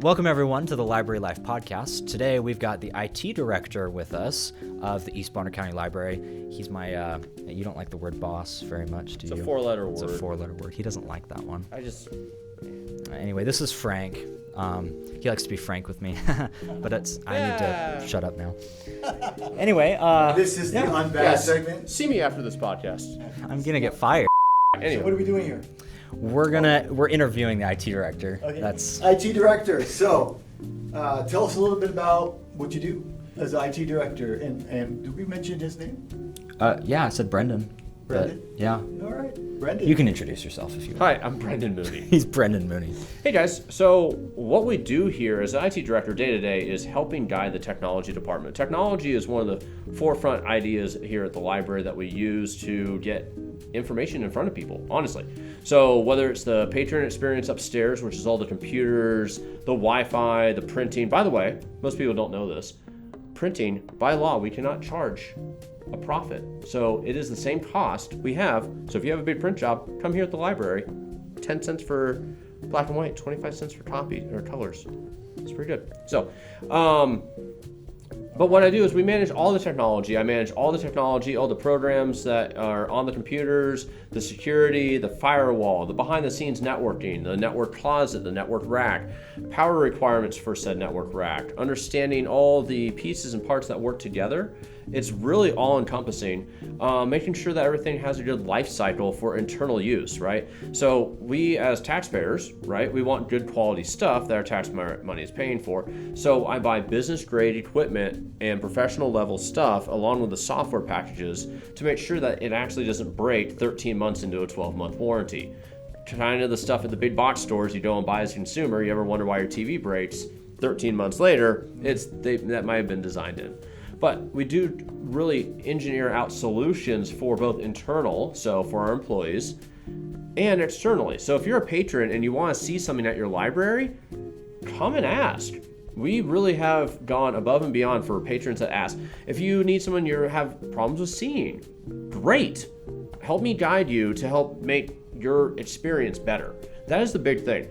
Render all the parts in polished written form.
Welcome, everyone, to the Library Life podcast. Today, we've got the IT director with us of the East Bonner County Library. He's my, you don't like the word boss very much, do you? It's a four-letter word. It's a four-letter word. He doesn't like that one. Anyway, this is Frank. He likes to be frank with me, but I need to shut up now. Anyway. This is the Unbound segment. See me after this podcast. I'm going to get fired. Anyway. So what are we doing here? We're interviewing the IT director. Okay. That's IT director. So, tell us a little bit about what you do as IT director. And did we mention his name? Yeah, I said Brendan. Brendan? But, yeah. All right, Brendan. You can introduce yourself if you want. Hi, I'm Brendan Mooney. He's Brendan Mooney. Hey guys, so what we do here as IT director day to day is helping guide the technology department. Technology is one of the forefront ideas here at the library that we use to get information in front of people, honestly. So whether it's the patron experience upstairs, which is all the computers, the Wi-Fi, the printing. By the way, most people don't know this. Printing, by law, we cannot charge a profit. So it is the same cost we have. So if you have a big print job, come here at the library. 10 cents for black and white, 25 cents for copy or colors. It's pretty good. So, but what I do is we manage all the technology. I manage all the technology, all the programs that are on the computers, the security, the firewall, the behind the scenes networking, the network closet, the network rack, power requirements for said network rack, understanding all the pieces and parts that work together. It's really all encompassing, making sure that everything has a good life cycle for internal use, right? So we as taxpayers, right, we want good quality stuff that our tax money is paying for. So I buy business grade equipment and professional level stuff along with the software packages to make sure that it actually doesn't break 13 months into a 12-month warranty. Kind of the stuff at the big box stores you don't buy as a consumer, you ever wonder why your TV breaks 13 months later, that might have been designed in. But we do really engineer out solutions for both internal, so for our employees, and externally. So if you're a patron and you want to see something at your library, come and ask. We really have gone above and beyond for patrons that ask. If you need someone you have problems with seeing, great. Help me guide you to help make your experience better. That is the big thing.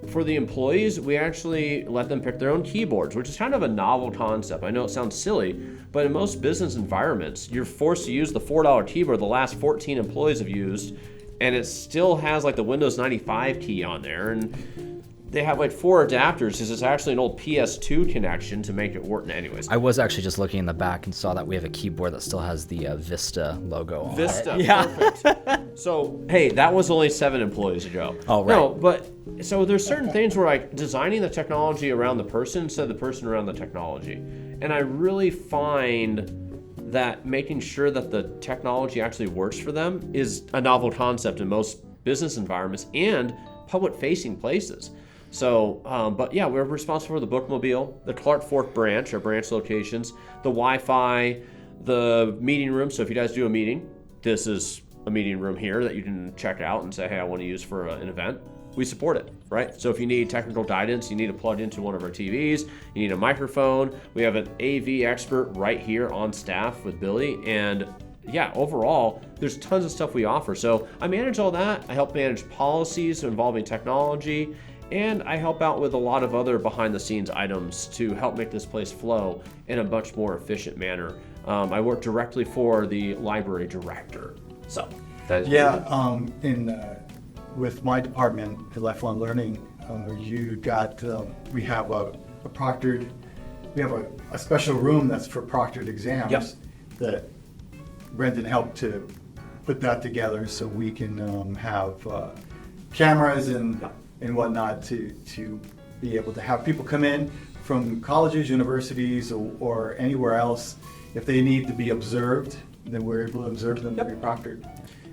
For the employees, we actually let them pick their own keyboards, which is kind of a novel concept. I know it sounds silly, but in most business environments, you're forced to use the $4 keyboard the last 14 employees have used, and it still has like the Windows 95 key on there, and they have like 4 adapters because it's actually an old PS2 connection to make it work. Anyways, I was actually just looking in the back and saw that we have a keyboard that still has the Vista logo on Vista, it. Yeah. Perfect. So, hey, that was only 7 employees ago. Oh, right. No, but so there's certain things where like designing the technology around the person instead of the person around the technology. And I really find that making sure that the technology actually works for them is a novel concept in most business environments and public-facing places. So, but yeah, we're responsible for the bookmobile, the Clark Fork branch, our branch locations, the Wi-Fi, the meeting room. So if you guys do a meeting, this is a meeting room here that you can check out and say, hey, I want to use for an event. We support it, right? So if you need technical guidance, you need to plug into one of our TVs, you need a microphone. We have an AV expert right here on staff with Billy. And yeah, overall, there's tons of stuff we offer. So I manage all that. I help manage policies involving technology. And I help out with a lot of other behind the scenes items to help make this place flow in a much more efficient manner. I work directly for the library director. So that is with my department, the Lifelong Learning, we have a proctored, we have a special room that's for proctored exams. Yep. That Brendan helped to put that together so we can have cameras and whatnot to be able to have people come in from colleges, universities, or anywhere else. If they need to be observed, then we're able to observe them to be proctored,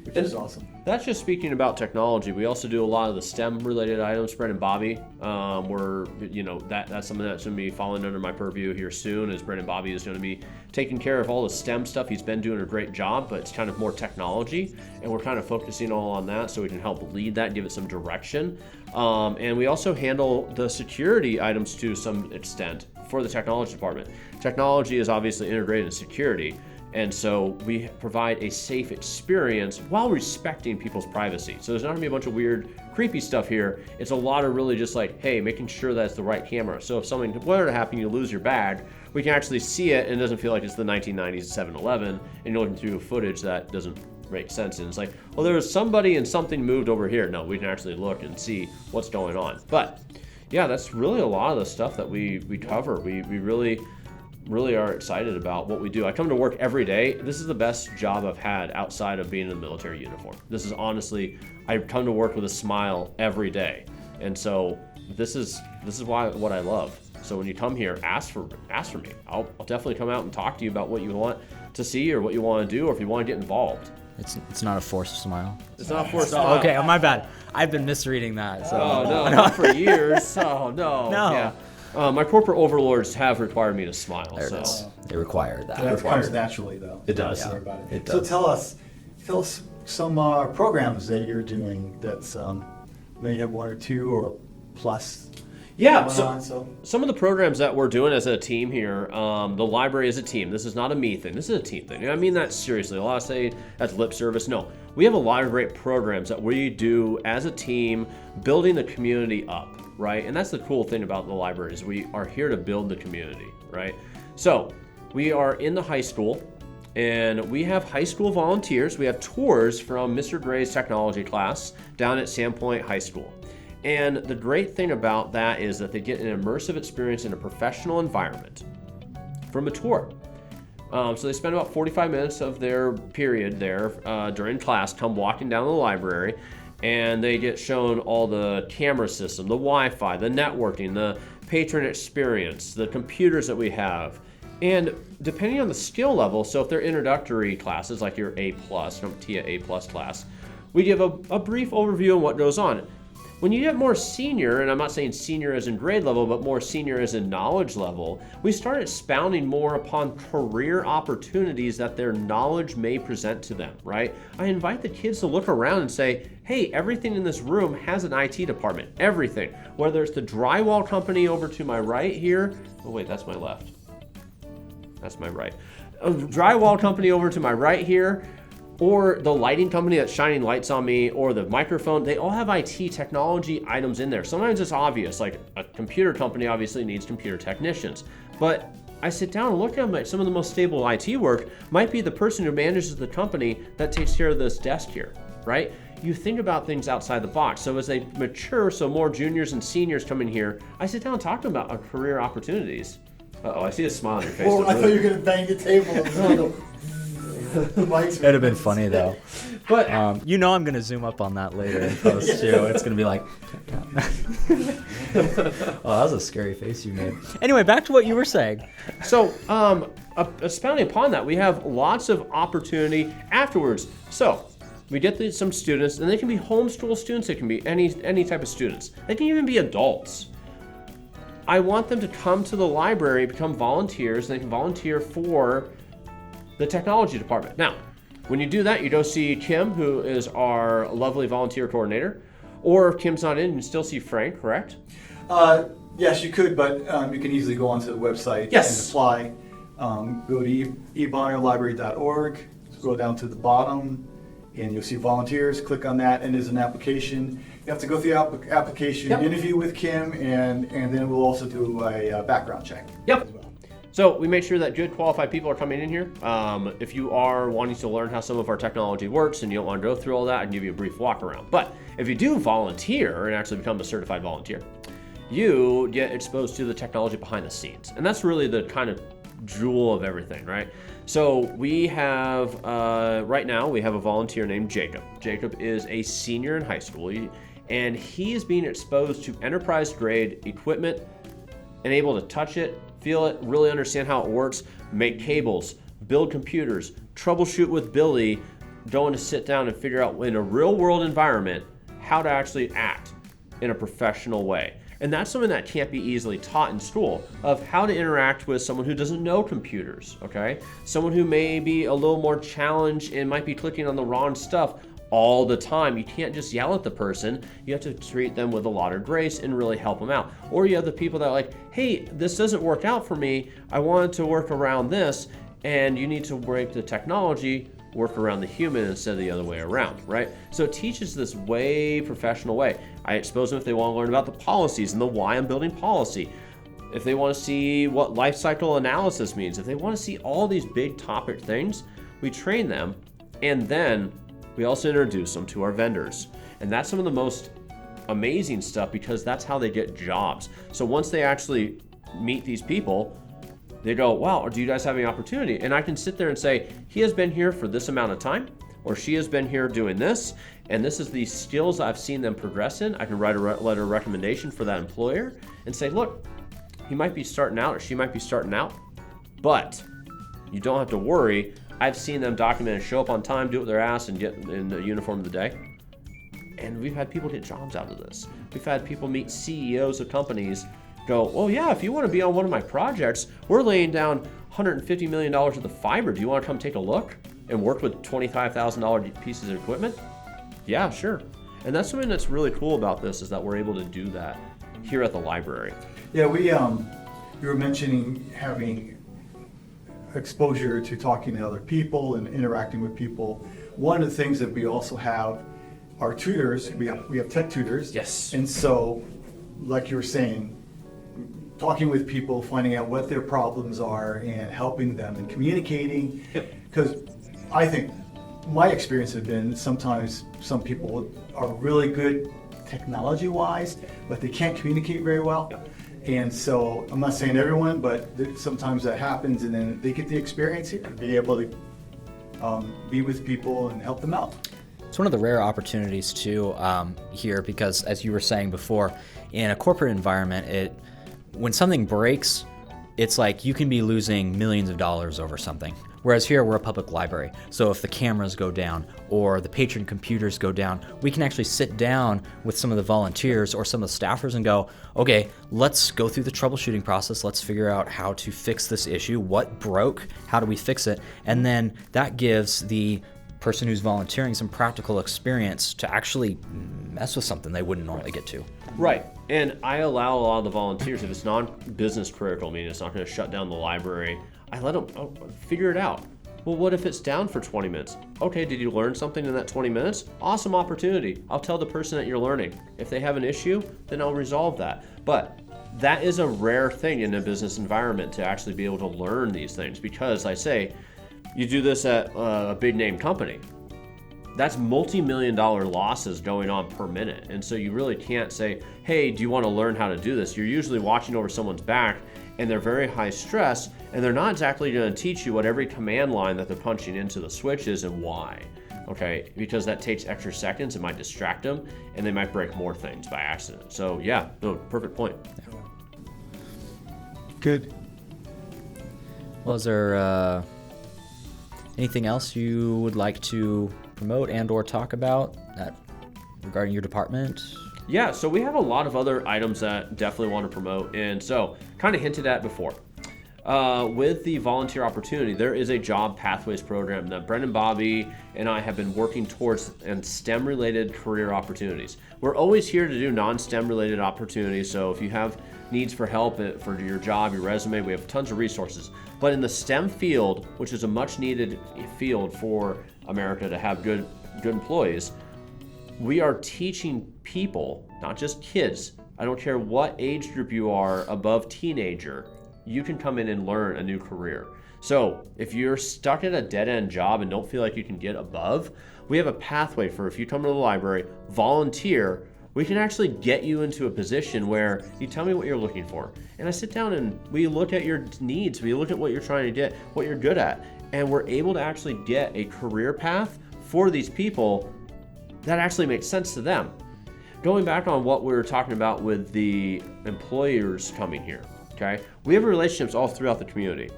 which is awesome. That's just speaking about technology. We also do a lot of the STEM related items. Brett and Bobby, that's something that's going to be falling under my purview here soon. As Brett and Bobby is going to be taking care of all the STEM stuff. He's been doing a great job, but it's kind of more technology, and we're kind of focusing all on that so we can help lead that, give it some direction. And we also handle the security items to some extent for the technology department. Technology is obviously integrated in security. And so we provide a safe experience while respecting people's privacy. So there's not gonna be a bunch of weird, creepy stuff here. It's a lot of really just like, hey, making sure that it's the right camera. So if something were to happen, you lose your bag, we can actually see it and it doesn't feel like it's the 1990s 7-Eleven and you're looking through footage that doesn't make sense. And it's like, well, there was somebody and something moved over here. No, we can actually look and see what's going on. But yeah, that's really a lot of the stuff that we cover. We really are excited about what we do. I come to work every day. This is the best job I've had outside of being in a military uniform. This is honestly, I come to work with a smile every day. And so this is why what I love. So when you come here, ask for me. I'll definitely come out and talk to you about what you want to see or what you want to do or if you want to get involved. It's not a forced smile. It's not a forced smile. Okay, my bad. I've been misreading that. So. Oh no, not for years. Oh no. No. Yeah. My corporate overlords have required me to smile. There it is. They require that. That comes naturally, though. It does. Don't worry about it. It So does. tell us some programs that you're doing that's maybe have one or two or plus. Yeah. going on, so. Some of the programs that we're doing as a team here, the library is a team. This is not a me thing. This is a team thing. And I mean that seriously. A lot of say that's lip service. No, we have a lot of great programs that we do as a team, building the community up, right? And that's the cool thing about the library is we are here to build the community, right? So we are in the high school, and we have high school volunteers. We have tours from Mr. Gray's technology class down at Sandpoint High School. And the great thing about that is that they get an immersive experience in a professional environment from a tour. So they spend about 45 minutes of their period there during class, come walking down the library, and they get shown all the camera system, the Wi-Fi, the networking, the patron experience, the computers that we have. And depending on the skill level, so if they're introductory classes like your A+, TIA A+ class, we give a brief overview on what goes on. When you get more senior, and I'm not saying senior as in grade level, but more senior as in knowledge level, we start expounding more upon career opportunities that their knowledge may present to them, right? I invite the kids to look around and say, hey, everything in this room has an IT department, everything. Whether it's the drywall company over to my right here, oh wait, that's my left. That's my right. A drywall company over to my right here, or the lighting company that's shining lights on me, or the microphone, they all have IT technology items in there. Sometimes it's obvious, like a computer company obviously needs computer technicians. But I sit down and look at them, like some of the most stable IT work might be the person who manages the company that takes care of this desk here, right? You think about things outside the box. So as they mature, so more juniors and seniors come in here, I sit down and talk to them about career opportunities. Uh-oh, I see a smile on your face. Well, I thought you were going to bang the table. It'd have been funny though. But I'm gonna zoom up on that later in post too. It's gonna be like, oh, that was a scary face you made. Anyway, back to what you were saying. So, expounding upon that, we have lots of opportunity afterwards. So, we get some students, and they can be homeschool students. They can be any type of students. They can even be adults. I want them to come to the library, become volunteers, and they can volunteer for the technology department. Now, when you do that, you go see Kim, who is our lovely volunteer coordinator. Or if Kim's not in, you can still see Frank, correct? Yes, you could, but you can easily go onto the website and apply. Go to ebonnerlibrary.org, scroll down to the bottom, and you'll see volunteers. Click on that, and there's an application. You have to go through the application, interview with Kim, and then we'll also do a background check. Yep. So we make sure that good qualified people are coming in here. If you are wanting to learn how some of our technology works and you don't want to go through all that, I can give you a brief walk around. But if you do volunteer and actually become a certified volunteer, you get exposed to the technology behind the scenes. And that's really the kind of jewel of everything, right? So we have, right now, we have a volunteer named Jacob. Jacob is a senior in high school, and he is being exposed to enterprise grade equipment and able to touch it, feel it, really understand how it works, make cables, build computers, troubleshoot with Billy, going to sit down and figure out in a real world environment how to actually act in a professional way. And that's something that can't be easily taught in school, of how to interact with someone who doesn't know computers, okay? Someone who may be a little more challenged and might be clicking on the wrong stuff all the time. You can't just yell at the person. You have to treat them with a lot of grace and really help them out. Or you have the people that are like, hey, this doesn't work out for me. I wanted to work around this. and you need to break the technology work around the human instead of the other way around, right? So it teaches this way professional way. I expose them if they want to learn about the policies and the why I'm building policy. If they want to see what life cycle analysis means, if they want to see all these big topic things, we train them, and then we also introduce them to our vendors. And that's some of the most amazing stuff, because that's how they get jobs. So once they actually meet these people, they go, wow, do you guys have any opportunity? And I can sit there and say, he has been here for this amount of time, or she has been here doing this, and this is the skills I've seen them progress in. I can write a letter of recommendation for that employer and say, look, he might be starting out or she might be starting out, but you don't have to worry. I've seen them document and show up on time, do what they're asked, and get in the uniform of the day. And we've had people get jobs out of this. We've had people meet CEOs of companies go, oh yeah, if you want to be on one of my projects, we're laying down $150 million worth of fiber. Do you want to come take a look and work with $25,000 pieces of equipment? Yeah, sure. And that's something that's really cool about this, is that we're able to do that here at the library. Yeah, you were mentioning having exposure to talking to other people and interacting with people. One of the things that we also have are tutors. We have tech tutors. Yes. And so, like you were saying, talking with people, finding out what their problems are and helping them and communicating. Because I think my experience has been sometimes some people are really good technology-wise, but they can't communicate very well. And so I'm not saying everyone, but sometimes that happens, and then they get the experience here, be able to be with people and help them out. It's one of the rare opportunities too here, because as you were saying before, in a corporate environment, when something breaks, it's like you can be losing millions of dollars over something. Whereas here, we're a public library. So if the cameras go down or the patron computers go down, we can actually sit down with some of the volunteers or some of the staffers and go, okay, let's go through the troubleshooting process. Let's figure out how to fix this issue. What broke? How do we fix it? And then that gives the person who's volunteering some practical experience to actually mess with something they wouldn't normally get to. Right. And I allow a lot of the volunteers, if it's non-business critical, meaning it's not going to shut down the library, I let them figure it out. Well, what if it's down for 20 minutes? Okay, did you learn something in that 20 minutes? Awesome opportunity. I'll tell the person that you're learning. If they have an issue, then I'll resolve that. But that is a rare thing in a business environment, to actually be able to learn these things, because I say, you do this at a big name company, that's multi-million-dollar losses going on per minute. And so you really can't say, hey, do you want to learn how to do this? You're usually watching over someone's back, and they're very high stress, and they're not exactly going to teach you what every command line that they're punching into the switch is and why. Okay, because that takes extra seconds, it might distract them, and they might break more things by accident. So yeah, no, perfect point. Good. Well, is there anything else you would like to promote and or talk about regarding your department? Yeah, so we have a lot of other items that definitely want to promote, and so kind of hinted at before. With the volunteer opportunity, there is a job pathways program that Brendan, Bobby, and I have been working towards, and STEM-related career opportunities. We're always here to do non-STEM related opportunities, so if you have needs for help for your job, your resume, we have tons of resources. But in the STEM field, which is a much needed field for America to have good employees, we are teaching people, not just kids, I don't care what age group you are above teenager, you can come in and learn a new career. So if you're stuck at a dead-end job and don't feel like you can get above, we have a pathway for, if you come to the library, volunteer, we can actually get you into a position where you tell me what you're looking for. And I sit down and we look at your needs, we look at what you're trying to get, what you're good at, and we're able to actually get a career path for these people that actually makes sense to them. Going back on what we were talking about with the employers coming here, okay? We have relationships all throughout the community.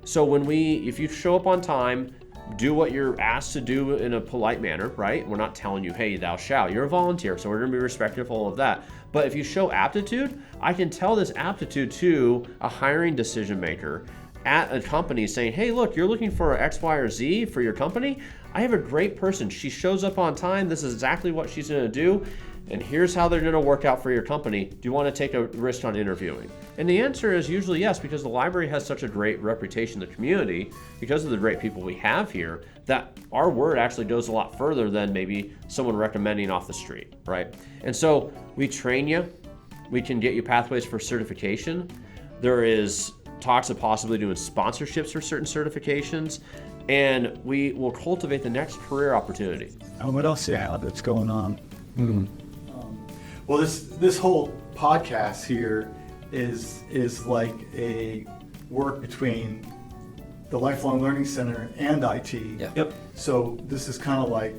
So if you show up on time, do what you're asked to do in a polite manner, right? We're not telling you, hey, thou shalt. You're a volunteer, so we're gonna be respectful of that. But if you show aptitude, I can tell this aptitude to a hiring decision maker at a company saying, hey, look, you're looking for X, Y, or Z for your company? I have a great person. She shows up on time. This is exactly what she's gonna do. and here's how they're going to work out for your company. Do you want to take a risk on interviewing? And the answer is usually yes, because the library has such a great reputation in the community, because of the great people we have here, that our word actually goes a lot further than maybe someone recommending off the street, right? And so we train you. We can get you pathways for certification. There is talks of possibly doing sponsorships for certain certifications, and we will cultivate the next career opportunity. What else you have that's going on? Well, this whole podcast here is like a work between the Lifelong Learning Center and IT. Yeah. Yep. So this is kind of like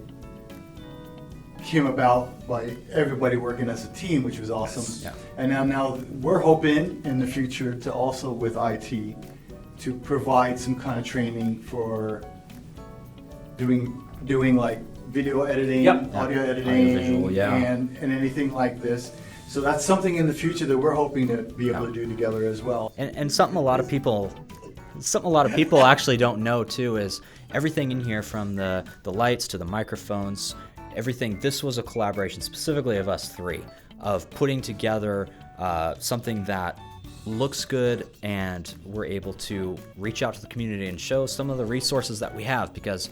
came about by everybody working as a team, which was awesome. Yes. Yeah. And now we're hoping in the future to also with IT to provide some kind of training for doing like video editing, Yep. audio editing, Audiovisual, yeah. and anything like this. So that's something in the future that we're hoping to be able to do together as well. And something a lot of people actually don't know too is everything in here, from the lights to the microphones, everything. This was a collaboration specifically of us three, of putting together something that looks good, and we're able to reach out to the community and show some of the resources that we have, because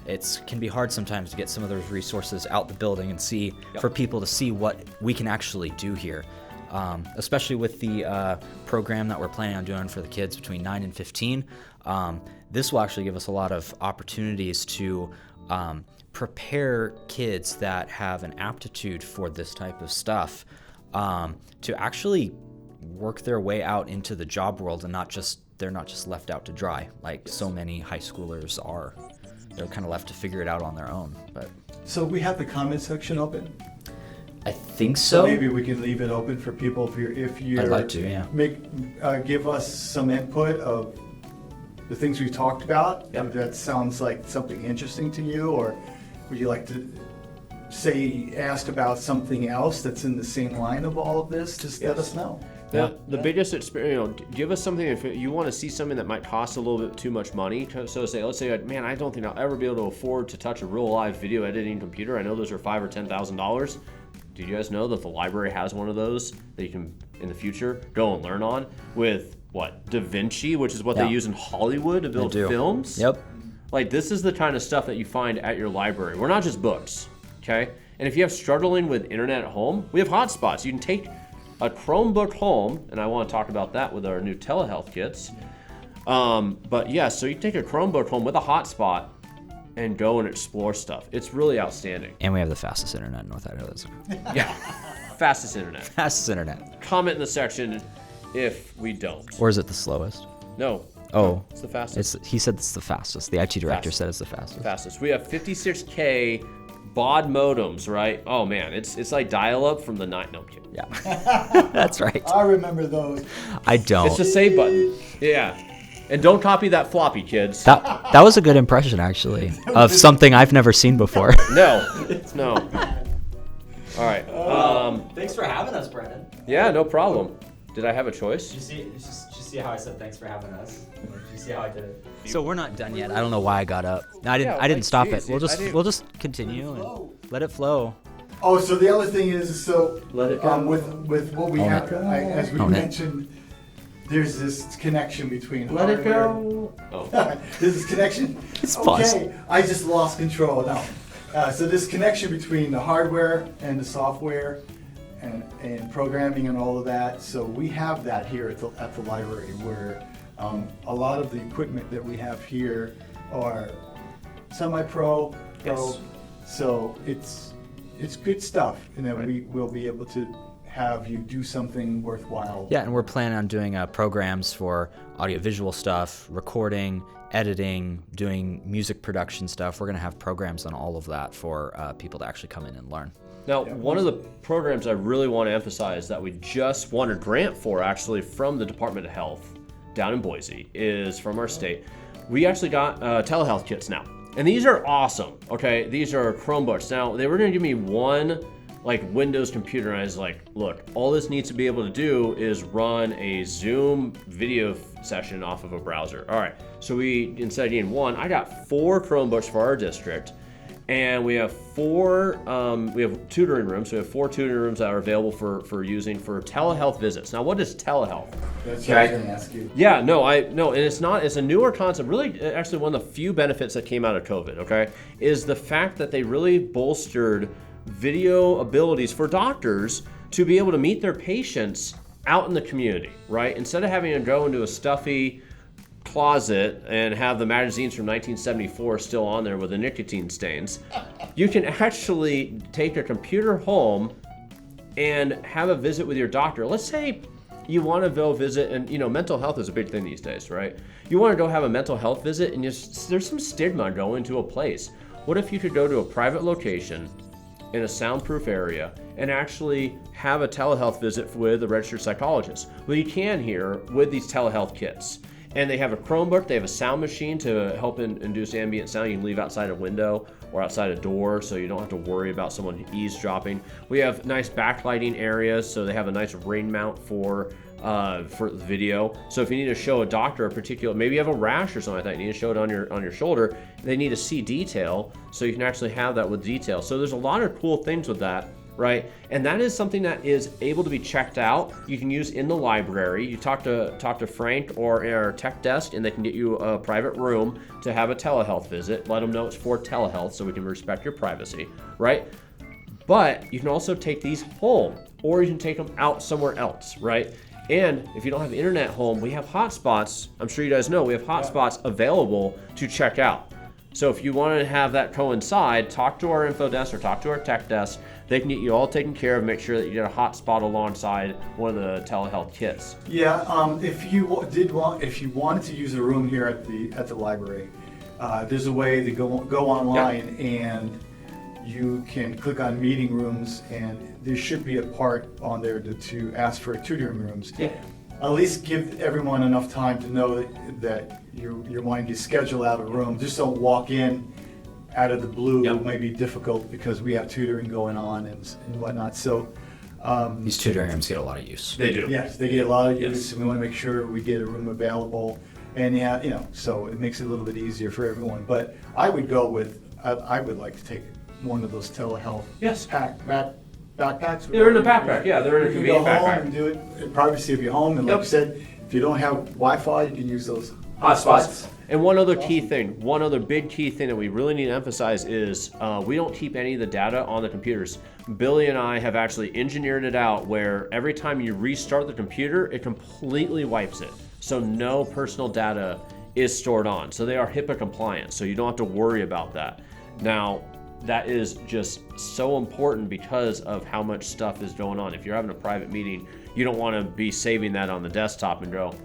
it can be hard sometimes to get some of those resources out the building and see for people to see what we can actually do here. Especially with the program that we're planning on doing for the kids between 9 and 15. This will actually give us a lot of opportunities to prepare kids that have an aptitude for this type of stuff to actually work their way out into the job world, and they're not just left out to dry like so many high schoolers are. They're kind of left to figure it out on their own. But So we have the comment section open. I think So so. maybe we can leave it open for people if you're I'd like to, yeah. Give us some input of the things we talked about. Yep. If that sounds like something interesting to you, or would you like to ask about something else that's in the same line of all of this? Just let us know. The biggest experience, give us something if you want to see something that might cost a little bit too much money. So let's say, man, I don't think I'll ever be able to afford to touch a real live video editing computer. I know those are $5,000 or $10,000. Did you guys know that the library has one of those that you can, in the future, go and learn on with Da Vinci, which is what they use in Hollywood to build films? Yep. Like, this is the kind of stuff that you find at your library. We're not just books, okay? And if you have struggling with internet at home, we have hotspots. You can take a Chromebook home, and I want to talk about that with our new telehealth kits. But yeah, so you take a Chromebook home with a hotspot and go and explore stuff. It's really outstanding. And we have the fastest internet in North Idaho. Yeah, fastest internet. Fastest internet. Comment in the section if we don't. Or is it the slowest? No. Oh, It's the fastest. he said it's the fastest. The IT director Fastest. said it's the fastest. Fastest. We have 56K baud modems, right? Oh man, it's like dial-up from the night. No, I'm kidding. Yeah, that's right. I remember those. I don't. It's the save button. Yeah. And don't copy that floppy, kids. That was a good impression, actually, of something I've never seen before. No. All right. Thanks for having us, Brendan. Yeah, no problem. Did I have a choice? Did you see how I said thanks for having us? Did you see how I did it? So we're not done yet. I don't know why I got up. No, I didn't. Yeah, I didn't like, stop geez, it. I didn't- We'll just continue and let it flow. Oh, so the other thing is, Let it go. with what we Own have, it. as we Own it. mentioned, there's this connection between Let it hardware. go. Oh. There's this connection. It's Okay, fun. I just lost control now. So this connection between the hardware and the software and programming and all of that. So we have that here at the library, where a lot of the equipment that we have here are semi-pro, pro. Yes. So it's good stuff, and then we will be able to have you do something worthwhile. Yeah, and we're planning on doing programs for audiovisual stuff, recording, editing, doing music production stuff. We're going to have programs on all of that for people to actually come in and learn. Now, one of the programs I really want to emphasize that we just won a grant for, actually, from the Department of Health down in Boise, is from our state. We actually got telehealth kits now. And these are awesome, okay? These are Chromebooks. Now, they were going to give me one Windows computer, and I was like, look, all this needs to be able to do is run a Zoom video session off of a browser. All right, so we, instead of getting one, I got 4 Chromebooks for our district. And we have we have tutoring rooms. We have 4 tutoring rooms that are available for using for telehealth visits. Now, what is telehealth? That's what I was going to ask you. Yeah, no, and it's a newer concept. Really, actually, one of the few benefits that came out of COVID, okay, is the fact that they really bolstered video abilities for doctors to be able to meet their patients out in the community, right? Instead of having to go into a stuffy closet and have the magazines from 1974 still on there with the nicotine stains, you can actually take your computer home and have a visit with your doctor. Let's say you want to go visit, and mental health is a big thing these days, right? You want to go have a mental health visit, and there's some stigma going to a place. What if you could go to a private location in a soundproof area and actually have a telehealth visit with a registered psychologist? Well, you can here with these telehealth kits. And they have a Chromebook, they have a sound machine to help induce ambient sound. You can leave outside a window or outside a door so you don't have to worry about someone eavesdropping. We have nice backlighting areas, so they have a nice ring mount for video. So if you need to show a doctor a particular, maybe you have a rash or something like that, you need to show it on your shoulder, they need to see detail, so you can actually have that with detail. So there's a lot of cool things with that. Right, and that is something that is able to be checked out. You can use in the library. You talk to Frank or our tech desk, and they can get you a private room to have a telehealth visit. Let them know it's for telehealth, so we can respect your privacy. Right, but you can also take these home, or you can take them out somewhere else. Right, and if you don't have internet home, we have hotspots. I'm sure you guys know we have hotspots available to check out. So if you want to have that coincide, talk to our info desk or talk to our tech desk. They can get you all taken care of. Make sure that you get a hotspot alongside one of the telehealth kits. Yeah, if you wanted to use a room here at the library, there's a way to go online and you can click on meeting rooms, and there should be a part on there to ask for tutoring rooms. Yeah. At least give everyone enough time to know that you're wanting to schedule out a room. Just don't walk in out of the blue. Yep. It may be difficult because we have tutoring going on and whatnot. So These tutoring rooms get a lot of use. They do. yes, they get a lot of use, and we want to make sure we get a room available. And so it makes it a little bit easier for everyone. But I would go with, I would like to take one of those telehealth Yes. backpacks. They're in the backpack. Yeah, they're in a You can go convenient home backpack. and do it in privacy of your home. And like Yep. you said, if you don't have Wi-Fi, you can use those Hotspots. And one other big key thing that we really need to emphasize is we don't keep any of the data on the computers. Billy and I have actually engineered it out where every time you restart the computer, it completely wipes it. So no personal data is stored on. So they are HIPAA compliant, so you don't have to worry about that. Now, that is just so important because of how much stuff is going on. If you're having a private meeting, you don't want to be saving that on the desktop and go,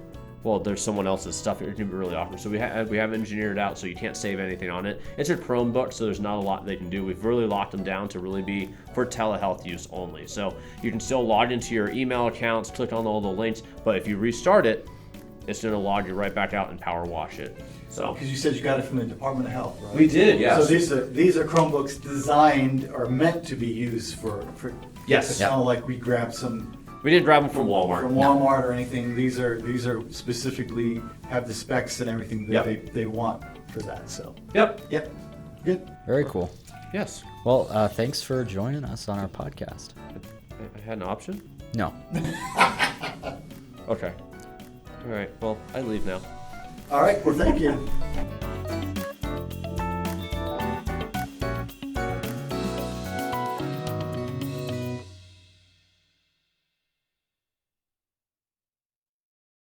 well, there's someone else's stuff. It can be really awkward. So we have engineered it out so you can't save anything on it. It's a Chromebook, so there's not a lot they can do. We've really locked them down to really be for telehealth use only. So you can still log into your email accounts, click on all the links, but if you restart it, it's going to log you right back out and power wash it. So Because you said you got it from the Department of Health, right? we did, yes. So these are Chromebooks designed or meant to be used for Yes. It's not like we grabbed some We didn't grab them from Walmart. from Walmart or anything. These are specifically have the specs and everything that they want for that. So Yep. good. Very cool. Yes. Well, thanks for joining us on our podcast. I had an option? No. Okay. All right. Well, I leave now. All right. Well, thank you.